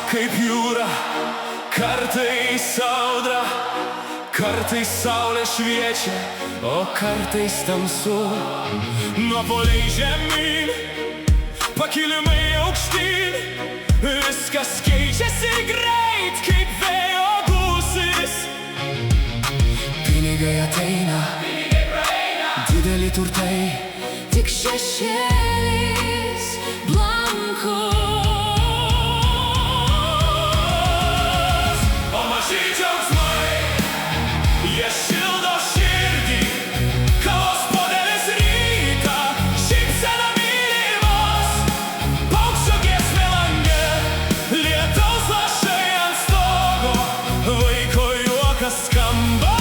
kaip jūra, kartais audra, kartais saulė šviečia, o kartais tamsu. Nuopuoliai žemyn, pakilimai aukštyn, viskas keičiasi greit, kaip vėjo gūsis. Pinigai ateina, dideli turtai, tik šešėlis blankus. O maži džiaugsmai, jie šildo širdį, kavos puodelis rytą, šypsena mylimos, paukščio giesmė lange, lietaus lašai ant stogo, vaiko juokas skamba.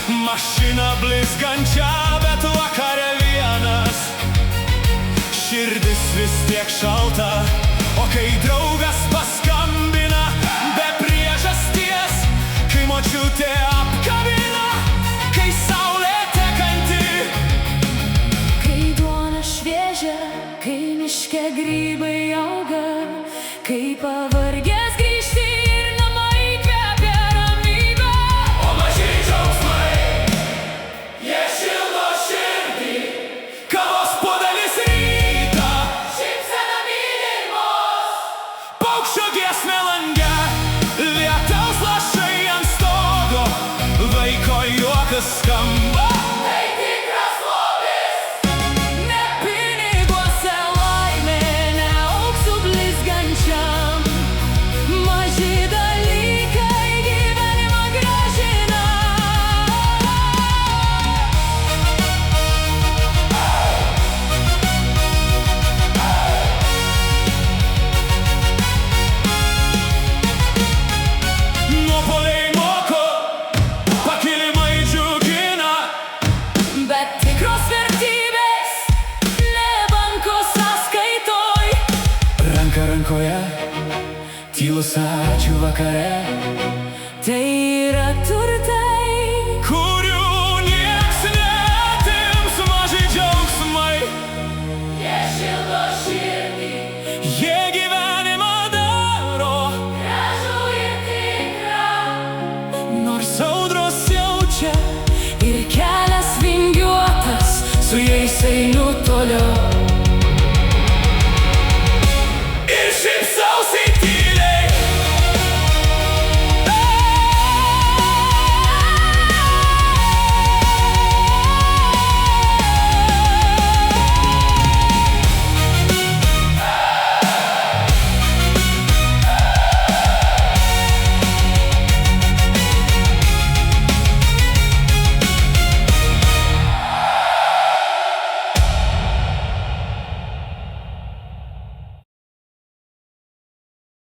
Mašina blizgančia, bet vakare vienas, širdis vis tiek šalta. O kai draugas paskambina be priežasties, kai močiutė apkabina, kai saulė tekanti, kai duona šviežia, kai miške grybai auga, kai pavargęs grįžti ir namai kvepia ramybę. O maži džiaugsmai, jie šildo širdį, kavos puodelis rytą, Šypsena mylimos, paukščio giesmė lange, lietaus lašai ant stogo, vaiko juokas skamba. tai tikras lobis. Ne piniguose laimė, ne auksu blizgančiam, maži dalykai gyvenimą grąžina. Nuopuoliai moko, pakilimai džiugina, Bet tikros vertybės ne banko sąskaitoj. ranka rankoje, tylus ačiū vakare. Tai yra turtas.